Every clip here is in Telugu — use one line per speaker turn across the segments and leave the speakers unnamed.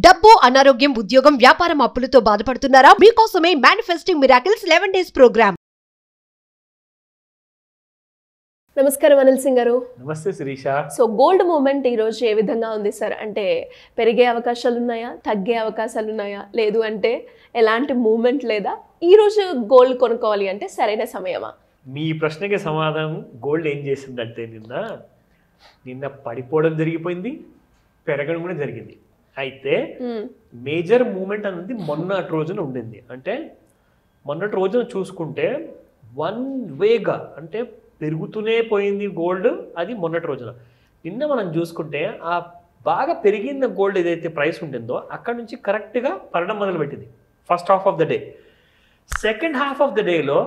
డబ్బు, అనారోగ్యం, ఉద్యోగం, వ్యాపారం, అప్పులతో బాధపడుతున్నారా? మీకోసమే మేనిఫెస్టింగ్ మిరాకిల్స్ 11 days ప్రోగ్రామ్.
నమస్కారం అనిల్ సింగ్ గారు.
నమస్తే శిరీష.
సో గోల్డ్ మూమెంట్ ఈ రోజు ఏ విధంగా ఉంది సార్? అంటే పెరిగే అవకాశాలు ఉన్నాయా, తగ్గే అవకాశాలు ఉన్నాయా, లేదు అంటే ఎలాంటి మూమెంట్ లేదా? ఈ రోజు గోల్డ్ కొనుక్కోవాలి అంటే సరైన సమయమా?
మీ ప్రశ్నకి సమాధానం గోల్డ్ ఏం చేసిందంటే నిన్న పడిపోవడం జరిగిపోయింది, పెరగడం కూడా జరిగింది. అయితే మేజర్ మూమెంట్ అనేది మొన్నటి రోజున ఉండింది. అంటే మొన్నటి రోజున చూసుకుంటే వన్ వేగా అంటే పెరుగుతూనే పోయింది గోల్డ్. అది మొన్నటి రోజున. నిన్న మనం చూసుకుంటే ఆ బాగా పెరిగిన గోల్డ్ ఏదైతే ప్రైస్ ఉంటుందో అక్కడ నుంచి కరెక్ట్గా పడడం మొదలుపెట్టింది first half of the day. Second half of the డేలో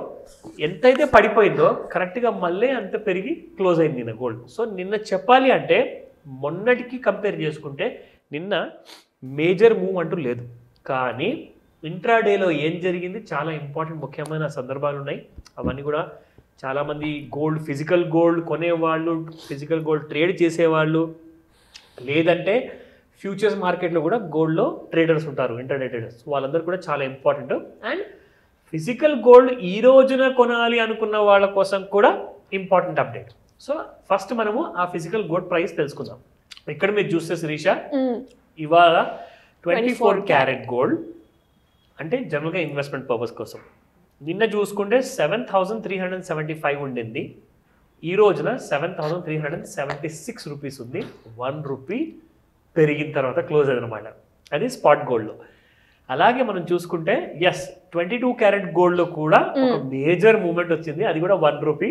ఎంతైతే పడిపోయిందో కరెక్ట్గా మళ్ళీ అంత పెరిగి క్లోజ్ అయింది నిన్న గోల్డ్. సో నిన్న చెప్పాలి అంటే మొన్నటికి కంపేర్ చేసుకుంటే నిన్న మేజర్ మూవ్ అంటూ లేదు. కానీ ఇంట్రాడేలో ఏం జరిగింది, చాలా ఇంపార్టెంట్ ముఖ్యమైన సందర్భాలు ఉన్నాయి. అవన్నీ కూడా చాలామంది గోల్డ్, ఫిజికల్ గోల్డ్ కొనేవాళ్ళు, ఫిజికల్ గోల్డ్ ట్రేడ్ చేసేవాళ్ళు, లేదంటే ఫ్యూచర్స్ మార్కెట్లో కూడా గోల్డ్లో ట్రేడర్స్ ఉంటారు, ఇంటర్డే ట్రేడర్స్. వాళ్ళందరూ కూడా చాలా ఇంపార్టెంట్. అండ్ ఫిజికల్ గోల్డ్ ఈ రోజున కొనాలి అనుకున్న వాళ్ళ కోసం కూడా ఇంపార్టెంట్ అప్డేట్. సో ఫస్ట్ మనము ఆ ఫిజికల్ గోల్డ్ ప్రైస్ తెలుసుకుందాం. ఇక్కడ మీరు చూస్తే శిరీష, ఇవాళ 24 క్యారెట్ గోల్డ్ అంటే జనరల్గా ఇన్వెస్ట్మెంట్ పర్పస్ కోసం. నిన్న చూసుకుంటే 7,375 ఉండింది. ఈ రోజున 7,376 రూపీస్ ఉంది. 1 రూపీ పెరిగిన తర్వాత క్లోజ్ అయింది అనమాట. అది స్పాట్ గోల్డ్లో. అలాగే మనం చూసుకుంటే 22 క్యారెట్ గోల్డ్లో కూడా ఒక మేజర్ మూమెంట్ వచ్చింది. అది కూడా 1 రూపీ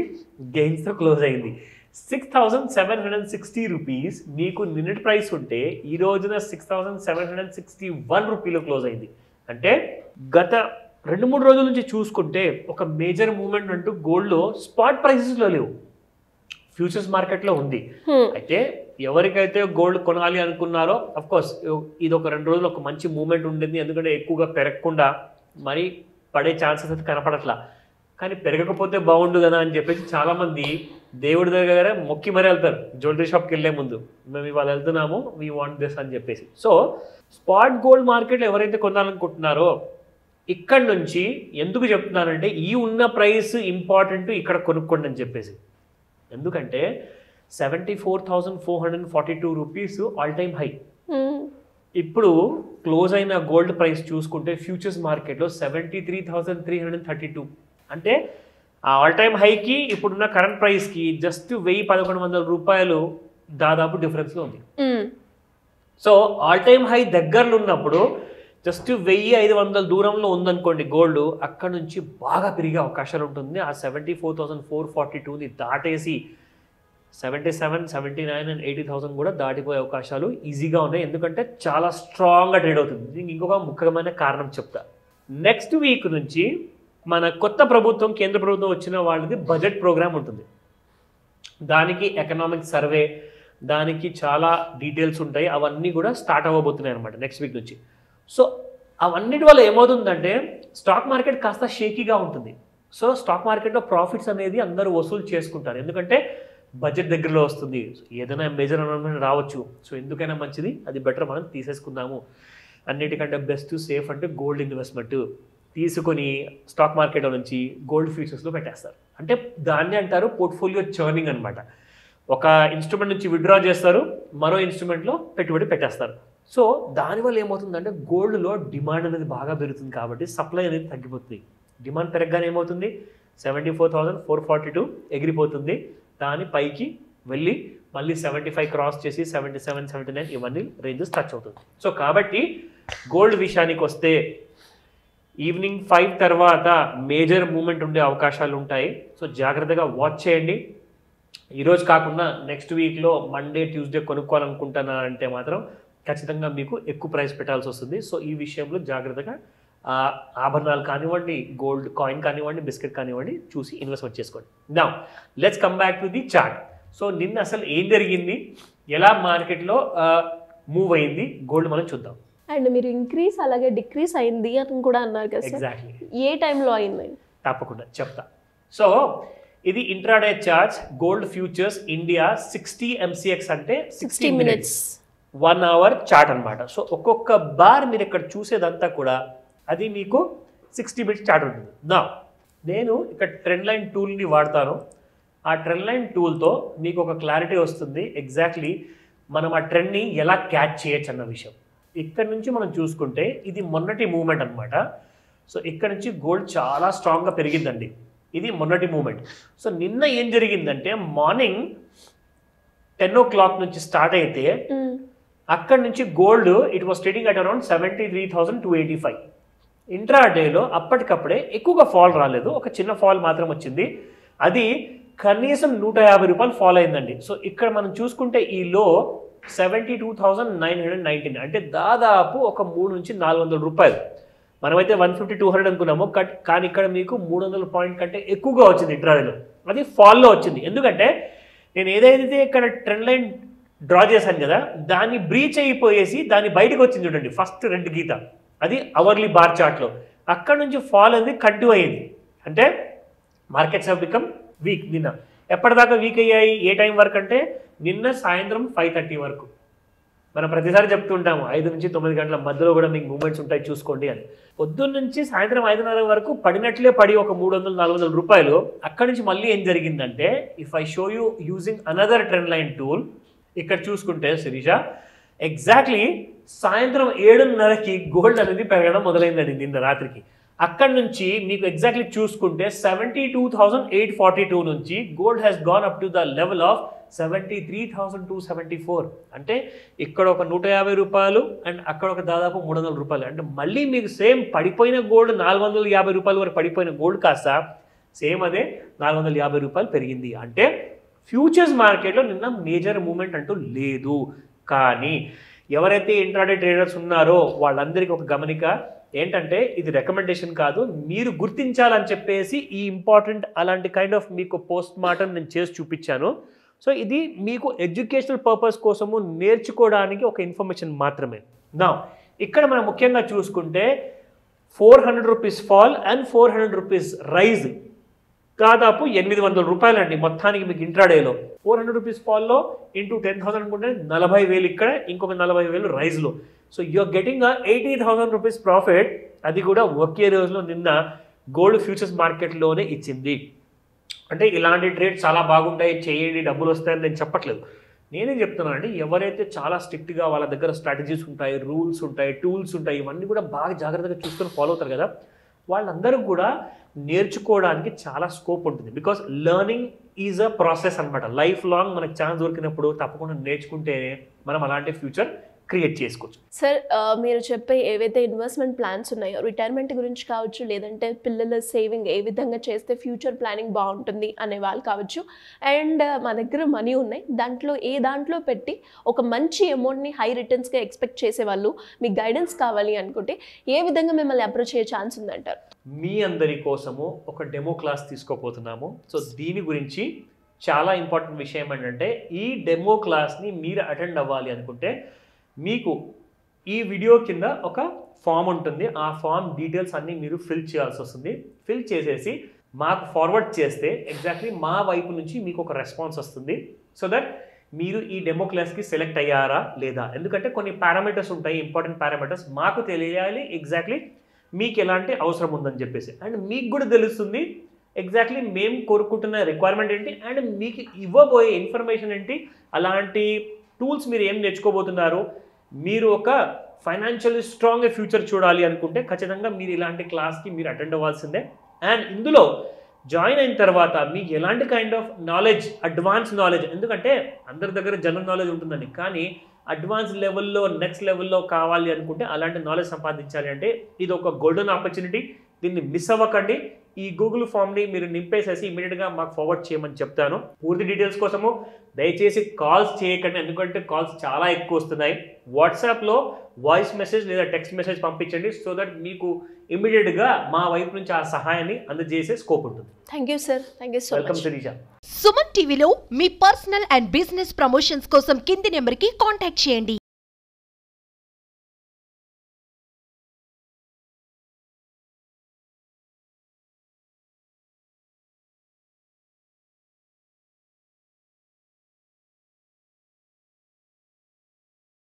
గెయిన్స్తో క్లోజ్ అయింది. 6,760 రూపీస్ మీకు నిన్నటి ప్రైస్ ఉంటే ఈ రోజున 6,761 రూపీలో క్లోజ్ అయింది. అంటే గత 2-3 రోజుల నుంచి చూసుకుంటే ఒక మేజర్ మూమెంట్ అంటూ గోల్డ్లో స్పాట్ ప్రైసెస్లో లేవు, ఫ్యూచర్స్ మార్కెట్లో ఉంది. అయితే ఎవరికైతే గోల్డ్ కొనాలి అనుకున్నారో అఫ్కోర్స్ ఇది ఒక 2 రోజులు ఒక మంచి మూమెంట్ ఉండింది. ఎందుకంటే ఎక్కువగా పెరగకుండా మరి పడే ఛాన్సెస్ అయితే కనపడట్లా. కానీ పెరగకపోతే బాగుండు కదా అని చెప్పేసి చాలామంది దేవుడి దగ్గర మొక్కి మరీ వెళ్తారు. జ్యువెలరీ షాప్కి వెళ్ళే ముందు మేము ఇవాళ వెళ్తున్నాము, వీ వాంట్ దిస్ అని చెప్పేసి. సో స్పాట్ గోల్డ్ మార్కెట్లో ఎవరైతే కొనాలనుకుంటున్నారో ఇక్కడ నుంచి ఎందుకు చెప్తున్నానంటే ఈ ఉన్న ప్రైస్ ఇంపార్టెంట్, ఇక్కడ కొనుక్కోండి అని చెప్పేసి. ఎందుకంటే 74,442 రూపీస్ ఆల్ టైమ్ హై. ఇప్పుడు క్లోజ్ అయిన గోల్డ్ ప్రైస్ చూసుకుంటే ఫ్యూచర్స్ మార్కెట్లో 73,332. అంటే ఆ ఆల్ టైమ్ హైకి ఇప్పుడున్న కరెంట్ ప్రైస్కి జస్ట్ 1,000-1,100 రూపాయలు దాదాపు డిఫరెన్స్లో ఉంది. సో ఆల్ టైమ్ హై దగ్గరలో ఉన్నప్పుడు జస్ట్ 1,500 దూరంలో ఉందనుకోండి గోల్డ్, అక్కడ నుంచి బాగా పెరిగే అవకాశాలు ఉంటుంది. ఆ 74,442ని దాటేసి 77, 79 అండ్ 80,000 కూడా దాటిపోయే అవకాశాలు ఈజీగా ఉన్నాయి. ఎందుకంటే చాలా స్ట్రాంగ్గా ట్రేడ్ అవుతుంది. దీనికి ఇంకొక ముఖ్యమైన కారణం చెప్తా. నెక్స్ట్ వీక్ నుంచి మన కొత్త ప్రభుత్వం, కేంద్ర ప్రభుత్వం వచ్చిన వాళ్ళది బడ్జెట్ ప్రోగ్రామ్ ఉంటుంది. దానికి ఎకనామిక్ సర్వే, దానికి చాలా డీటెయిల్స్ ఉంటాయి. అవన్నీ కూడా స్టార్ట్ అవ్వబోతున్నాయి అనమాట నెక్స్ట్ వీక్ నుంచి. సో అవన్నిటి వల్ల ఏమవుతుందంటే స్టాక్ మార్కెట్ కాస్త షేకీగా ఉంటుంది. సో స్టాక్ మార్కెట్లో ప్రాఫిట్స్ అనేది అందరూ వసూలు చేసుకుంటారు. ఎందుకంటే బడ్జెట్ దగ్గరలో వస్తుంది, ఏదైనా మేజర్ అనౌన్స్మెంట్ రావచ్చు. సో ఎందుకైనా మంచిది, అది బెటర్, మనం తీసేసుకుందాము. అన్నిటికంటే బెస్ట్ సేఫ్ అంటే గోల్డ్ ఇన్వెస్ట్మెంట్ తీసుకొని స్టాక్ మార్కెట్లో నుంచి గోల్డ్ ఫ్యూచర్స్లో పెట్టేస్తారు. అంటే దాన్ని అంటారు పోర్ట్ఫోలియో చర్నింగ్ అనమాట. ఒక ఇన్స్ట్రుమెంట్ నుంచి విత్డ్రా చేస్తారు, మరో ఇన్స్ట్రుమెంట్లో పెట్టుబడి పెట్టేస్తారు. సో దానివల్ల ఏమవుతుందంటే గోల్డ్లో డిమాండ్ అనేది బాగా పెరుగుతుంది కాబట్టి సప్లై అనేది తగ్గిపోతుంది. డిమాండ్ పెరగగానే ఏమవుతుంది, 74,442 ఎగిరిపోతుంది. దాని పైకి వెళ్ళి మళ్ళీ 75 క్రాస్ చేసి 77, 79 ఇవన్నీ రేంజెస్ టచ్ అవుతుంది. సో కాబట్టి గోల్డ్ విషయానికి వస్తే ఈవినింగ్ 5 తర్వాత మేజర్ మూమెంట్ ఉండే అవకాశాలు ఉంటాయి. సో జాగ్రత్తగా వాచ్ చేయండి. ఈరోజు కాకుండా నెక్స్ట్ వీక్లో మండే, ట్యూస్డే కొనుక్కోవాలనుకుంటున్నారంటే మాత్రం ఖచ్చితంగా మీకు ఎక్కువ ప్రైస్ పెట్టాల్సి వస్తుంది. సో ఈ విషయంలో జాగ్రత్తగా ఆభరణాలు కానివ్వండి, గోల్డ్ కాయిన్ కానివ్వండి, బిస్కెట్ కానివ్వండి చూసి ఇన్వెస్ట్మెంట్ చేసుకోండి. Now let's come back to the chart. So నిన్న అసలు ఏం జరిగింది, ఎలా మార్కెట్లో మూవ్ అయింది గోల్డ్ మనం చూద్దాం.
అండ్ మీరు ఇంక్రీస్ అలాగే డిక్రీస్ అయింది అని కూడా అన్నారు కదా.
ఎగ్జాక్ట్లీ
ఏ టైంలో అయింది?
తప్పకుండా చెప్తా. సో ఇది intraday charts, gold futures India 60 MCX అంటే 60 minutes. 1 అవర్ చార్ట్ అనమాట. సో ఒక్కొక్క బార్ మీరు ఇక్కడ చూసేదంతా కూడా అది మీకు 60 మినిట్స్ చార్ట్ ఉంటుంది. నా నేను ఇక్కడ ట్రెండ్ లైన్ టూల్ని వాడతాను. ఆ ట్రెండ్ లైన్ టూల్తో మీకు ఒక క్లారిటీ వస్తుంది ఎగ్జాక్ట్లీ మనం ఆ ట్రెండ్ని ఎలా క్యాచ్ చేయొచ్చు అన్న విషయం. ఇక్కడ నుంచి మనం చూసుకుంటే ఇది మొన్నటి మూమెంట్ అనమాట. సో ఇక్కడ నుంచి గోల్డ్ చాలా స్ట్రాంగ్గా పెరిగిందండి. ఇది మొన్నటి మూమెంట్. సో నిన్న ఏం జరిగిందంటే మార్నింగ్ 10 o'clock నుంచి స్టార్ట్ అయితే అక్కడ నుంచి gold it was trading at around 73,285. ఇంట్రాడేలో అప్పటికప్పుడే ఎక్కువగా ఫాల్ రాలేదు, ఒక చిన్న ఫాల్ మాత్రం వచ్చింది. అది కనీసం 150 రూపాయలు ఫాల్ అయిందండి. సో ఇక్కడ మనం చూసుకుంటే ఈ లో 72,919 అంటే దాదాపు ఒక 300 నుంచి 400 రూపాయలు. మనమైతే 150-200 అనుకున్నాము, కానీ ఇక్కడ మీకు 300 పాయింట్ కంటే ఎక్కువగా వచ్చింది ఇంట్రాడేలో. అది ఫాల్లో వచ్చింది. ఎందుకంటే నేను ఏదైతే ఇక్కడ ట్రెండ్ లైన్ డ్రా చేశాను కదా దాన్ని బ్రీచ్ అయిపోయేసి దాన్ని బయటకు వచ్చింది చూడండి ఫస్ట్ రెడ్ గీత, అది అవర్లీ బార్ చార్ట్లో. అక్కడ నుంచి ఫాల్ అనేది కంటిన్యూ అయ్యింది. అంటే మార్కెట్స్ హ్యావ్ బికమ్ వీక్. నిన్న ఎప్పటిదాకా వీక్ అయ్యాయి, ఏ టైం వరకు అంటే నిన్న సాయంత్రం 5:30 వరకు. మనం ప్రతిసారి చెప్తుంటాము 5 నుంచి 9 గంటల మధ్యలో కూడా మీకు మూమెంట్స్ ఉంటాయి చూసుకోండి అని. పొద్దున్న నుంచి సాయంత్రం 5:30 వరకు పడినట్లే పడి ఒక 300-400 రూపాయలు. అక్కడి నుంచి మళ్ళీ ఏం జరిగిందంటే if I show you using another trend line tool, ఇక్కడ చూసుకుంటే శిరీష ఎగ్జాక్ట్లీ సాయంత్రం 7:30కి గోల్డ్ అనేది పెరగడం మొదలైందండి నిన్న రాత్రికి. అక్కడి నుంచి మీకు ఎగ్జాక్ట్లీ చూసుకుంటే 72,842 నుంచి gold has gone up to the level of 73,274. అంటే ఇక్కడ ఒక 150 రూపాయలు అండ్ అక్కడ ఒక దాదాపు 300 రూపాయలు. అంటే మళ్ళీ మీకు సేమ్ పడిపోయిన గోల్డ్ 450 రూపాయల వరకు పడిపోయిన గోల్డ్ కాస్త సేమ్ అదే 450 రూపాయలు పెరిగింది. అంటే ఫ్యూచర్స్ మార్కెట్లో నిన్న మేజర్ మూమెంట్ అంటూ లేదు. కానీ ఎవరైతే ఇంట్రాడే ట్రేడర్స్ ఉన్నారో వాళ్ళందరికీ ఒక గమనిక ఏంటంటే ఇది రికమెండేషన్ కాదు, మీరు గుర్తించాలని చెప్పేసి ఈ ఇంపార్టెంట్ అలాంటి కైండ్ ఆఫ్ మీకు పోస్ట్ మార్టం నేను చేసి చూపించాను. సో ఇది మీకు ఎడ్యుకేషనల్ పర్పస్ కోసము నేర్చుకోవడానికి ఒక ఇన్ఫర్మేషన్ మాత్రమే. నా ఇక్కడ మనం ముఖ్యంగా చూసుకుంటే 400 rupees fall and 400 rupees rise, దాదాపు 800 రూపాయలు అండి మొత్తానికి మీకు ఇంట్రాడేలో. 400 రూపీస్ ఫాల్లో ఇంటూ 10,000 అనుకుంటే 40,000 ఇక్కడ, ఇంకొక 40,000 రైజ్లో. So you're getting 80,000 rupees profit. అది కూడా ఒకే రోజులో నిన్న గోల్డ్ ఫ్యూచర్స్ మార్కెట్లోనే ఇచ్చింది. అంటే ఇలాంటి ట్రేడ్ చాలా బాగుంటాయి, చేయండి డబ్బులు వస్తాయని నేను చెప్పట్లేదు. నేనేం చెప్తున్నానండి, ఎవరైతే చాలా స్ట్రిక్ట్గా వాళ్ళ దగ్గర స్ట్రాటజీస్ ఉంటాయి, రూల్స్ ఉంటాయి, టూల్స్ ఉంటాయి, ఇవన్నీ కూడా బాగా జాగ్రత్తగా చూసుకొని ఫాలో అవుతారు కదా, వాళ్ళందరూ కూడా నేర్చుకోవడానికి చాలా స్కోప్ ఉంటుంది. Because learning is a process అనమాట. లైఫ్ లాంగ్ మనకు ఛాన్స్ దొరికినప్పుడు తప్పకుండా నేర్చుకుంటేనే మనం అలాంటి ఫ్యూచర్ క్రియేట్ చేసుకోవచ్చు.
సార్ మీరు చెప్పే ఏవైతే ఇన్వెస్ట్మెంట్ ప్లాన్స్ ఉన్నాయో రిటైర్మెంట్ గురించి కావచ్చు, లేదంటే పిల్లల సేవింగ్ ఏ విధంగా చేస్తే ఫ్యూచర్ ప్లానింగ్ బాగుంటుంది అనే వాళ్ళు కావచ్చు, అండ్ మా దగ్గర మనీ ఉన్నాయి దాంట్లో పెట్టి ఒక మంచి అమౌంట్ని హై రిటర్న్స్గా ఎక్స్పెక్ట్ చేసే వాళ్ళు మీకు గైడెన్స్ కావాలి అనుకుంటే ఏ విధంగా మిమ్మల్ని అప్రోచ్ అయ్యే ఛాన్స్ ఉందంటారు?
మీ అందరి కోసము ఒక డెమో క్లాస్ తీసుకోబోతున్నాము. సో దీని గురించి చాలా ఇంపార్టెంట్ విషయం ఏంటంటే ఈ డెమో క్లాస్ని మీరు అటెండ్ అవ్వాలి అనుకుంటే మీకు ఈ వీడియో కింద ఒక ఫామ్ ఉంటుంది. ఆ ఫామ్ డీటెయిల్స్ అన్నీ మీరు ఫిల్ చేయాల్సి వస్తుంది. ఫిల్ చేసేసి మాకు ఫార్వర్డ్ చేస్తే ఎగ్జాక్ట్లీ మా వైపు నుంచి మీకు ఒక రెస్పాన్స్ వస్తుంది. సో దట్ మీరు ఈ డెమో క్లాస్కి సెలెక్ట్ అయ్యారా లేదా, ఎందుకంటే కొన్ని పారామీటర్స్ ఉంటాయి, ఇంపార్టెంట్ పారామీటర్స్ మాకు తెలియాలి ఎగ్జాక్ట్లీ మీకు ఎలాంటి అవసరం ఉందని చెప్పేసి. అండ్ మీకు కూడా తెలుస్తుంది ఎగ్జాక్ట్లీ మేము కోరుకుంటున్న రిక్వైర్మెంట్ ఏంటి అండ్ మీకు ఇవ్వబోయే ఇన్ఫర్మేషన్ ఏంటి, అలాంటి టూల్స్ మీరు ఏం నేర్చుకోబోతున్నారు. మీరు ఒక ఫైనాన్షియల్లీ స్ట్రాంగ్ ఫ్యూచర్ చూడాలి అనుకుంటే ఖచ్చితంగా మీరు ఇలాంటి క్లాస్కి మీరు అటెండ్ అవ్వాల్సిందే. అండ్ ఇందులో జాయిన్ అయిన తర్వాత మీకు ఎలాంటి kind of knowledge, advance knowledge, ఎందుకంటే అందరి దగ్గర జనరల్ నాలెడ్జ్ ఉంటుందండి, కానీ అడ్వాన్స్ లెవెల్లో నెక్స్ట్ లెవెల్లో కావాలి అనుకుంటే అలాంటి నాలెడ్జ్ సంపాదించాలి అంటే ఇది ఒక గోల్డెన్ ఆపర్చునిటీ. దీన్ని మిస్ అవ్వకండి. ఈ గూగుల్ ఫామ్ని మీరు నింపేసేసి ఇమీడియట్గా మాకు ఫార్వర్డ్ చేయమని చెప్తాను. పూర్తి డీటెయిల్స్ కోసము దయచేసి కాల్స్ చేయకండి, ఎందుకంటే కాల్స్ చాలా ఎక్కువ వస్తున్నాయి. వాట్సాప్లో వాయిస్ మెసేజ్ లేదా టెక్స్ట్ మెసేజ్ పంపించండి. సో దట్ మీకు ఇమీడియట్గా మా వైపు నుంచి ఆ సహాయాన్ని అందజేసే స్కోప్ ఉంటుంది.
Thank you sir. Thank you so much.
Welcome Shirisha.
Suman టీవీలో మీ పర్సనల్ అండ్ బిజినెస్ ప్రమోషన్స్ కోసం కింది నెంబర్కి కాంటాక్ట్ చేయండి.